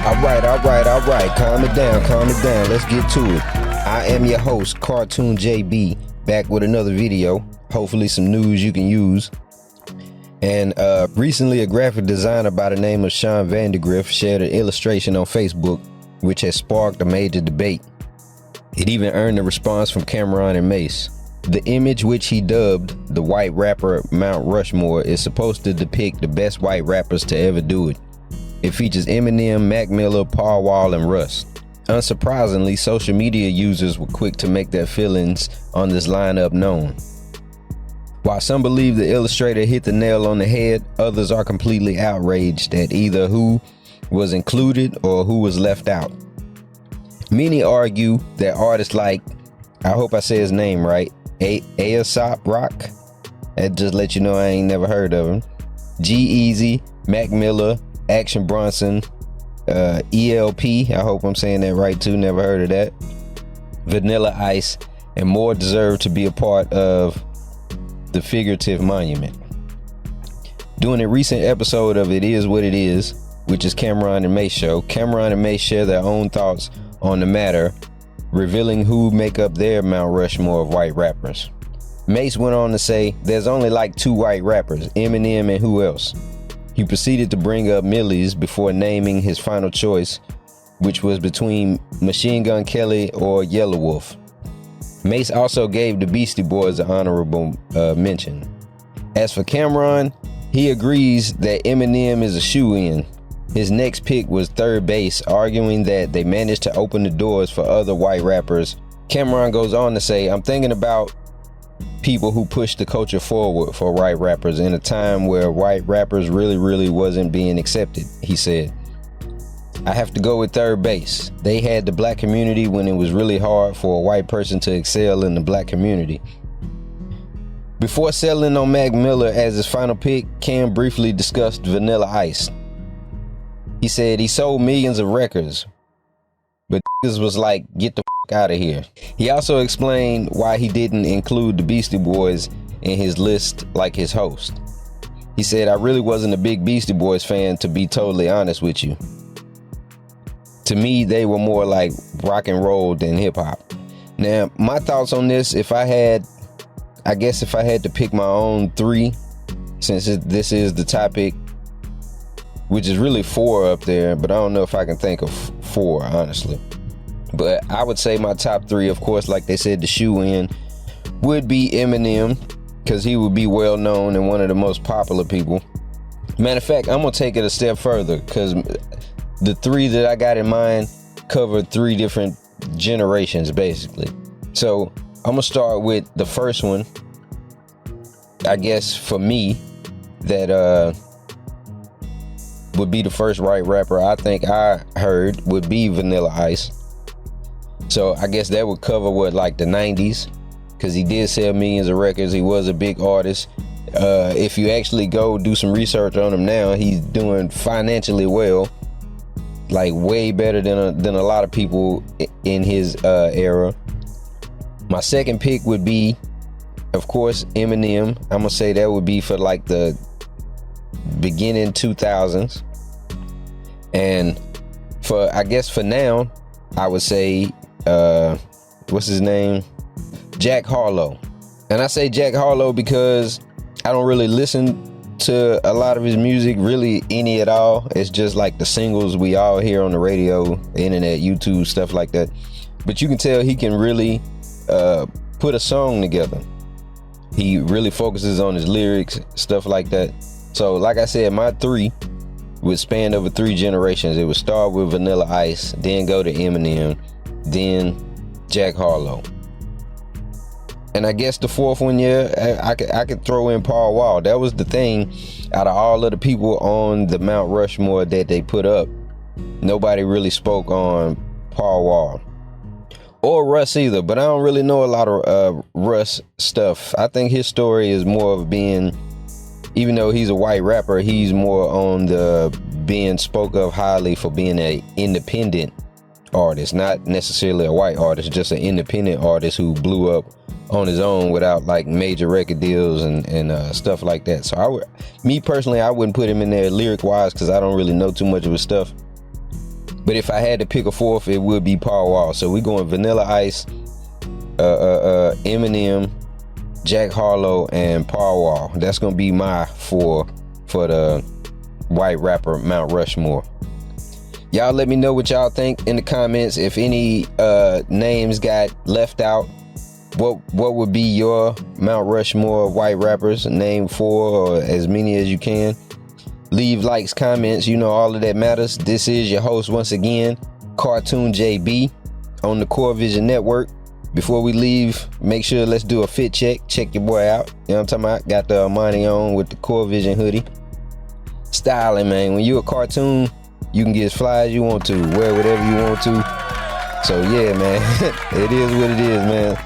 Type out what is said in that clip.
All right. Calm it down. Let's get to it. I am your host, Cartoon JB, back with another video. Hopefully some news you can use. And recently a graphic designer by the name of Sean Vandergriff shared an illustration on Facebook, which has sparked a major debate. It even earned a response from Cameron and MASE. The image, which he dubbed the white rapper Mount Rushmore, is supposed to depict the best white rappers to ever do it. It features Eminem, Mac Miller, Paul Wall, and Russ. Unsurprisingly, social media users were quick to make their feelings on this lineup known. While some believe the illustrator hit the nail on the head, others are completely outraged at either who was included or who was left out. Many argue that artists like, I hope I say his name right, Aesop Rock, that just let you know I ain't never heard of him, G-Eazy, Mac Miller, Action Bronson, ELP, I hope I'm saying that right too, never heard of that, Vanilla Ice, and more deserve to be a part of the figurative monument. During a recent episode of It Is What It Is, which is Cameron and MASE show, Cameron and MASE share their own thoughts on the matter, revealing who make up their Mount Rushmore of white rappers. MASE went on to say, there's only like two white rappers, Eminem and who else? He proceeded to bring up Millie's before naming his final choice, which was between Machine Gun Kelly or Yellow Wolf. MASE also gave the Beastie Boys an honorable mention. As for Cameron, he agrees that Eminem is a shoo-in. His next pick was third base, arguing that they managed to open the doors for other white rappers. Cameron goes on to say, I'm thinking about people who push the culture forward for white rappers in a time where white rappers really wasn't being accepted, he said. I have to go with third base. They had the black community when it was really hard for a white person to excel in the black community. Before settling on Mac Miller as his final pick, Cam briefly discussed Vanilla Ice. He said he sold millions of records, but this was like, get the out of here. He also explained why he didn't include the Beastie Boys in his list like his host. He said, I really wasn't a big Beastie Boys fan, to be totally honest with you. To me, they were more like rock and roll than hip hop. Now, my thoughts on this, I guess if I had to pick my own three, since this is the topic, which is really four up there, but I don't know if I can think of four, honestly. But I would say my top three, of course, like they said, the shoe-in would be Eminem, because he would be well known and one of the most popular people. Matter of fact, I'm going to take it a step further, because the three that I got in mind cover three different generations, basically. So I'm going to start with the first one, I guess, for me, that would be the first white rapper I think I heard would be Vanilla Ice. So I guess that would cover like the 90s, because he did sell millions of records. He was a big artist. If you actually go do some research on him now, he's doing financially well, like way better than a lot of people in his era. My second pick would be, of course, Eminem. I'm gonna say that would be for like the beginning 2000s. And I guess for now, I would say, what's his name? Jack Harlow. And I say Jack Harlow because I don't really listen to a lot of his music, really any at all. It's just like the singles we all hear on the radio, the internet, YouTube, stuff like that. But you can tell he can really put a song together. He really focuses on his lyrics, stuff like that. So like I said, my three would span over three generations. It would start with Vanilla Ice, then go to Eminem, then Jack Harlow. And I guess the fourth one, I could throw in Paul Wall. That was the thing, out of all of the people on the Mount Rushmore that they put up, nobody really spoke on Paul Wall. Or Russ either, but I don't really know a lot of Russ stuff. I think his story is more of being, even though he's a white rapper, he's more on the being spoke of highly for being an independent artist, not necessarily a white artist, just an independent artist who blew up on his own without like major record deals and stuff like that. So me personally, I wouldn't put him in there lyric wise because I don't really know too much of his stuff. But if I had to pick a fourth, it would be Paul Wall. So we going Vanilla Ice, Eminem, Jack Harlow, and Paul Wall. That's gonna be my four for the white rapper Mount Rushmore. Y'all let me know what y'all think in the comments. If any names got left out, what would be your Mount Rushmore white rappers? Name 4 or as many as you can. Leave likes, comments, you know, all of that matters. This is your host once again, Cartoon JB on the Core Vision Network. Before we leave, make sure let's do a fit check. Check your boy out. You know what I'm talking about? Got the Armani on with the Core Vision hoodie. Styling, man. When you a cartoon, you can get as fly as you want to, wear whatever you want to. So yeah, man, it is what it is, man.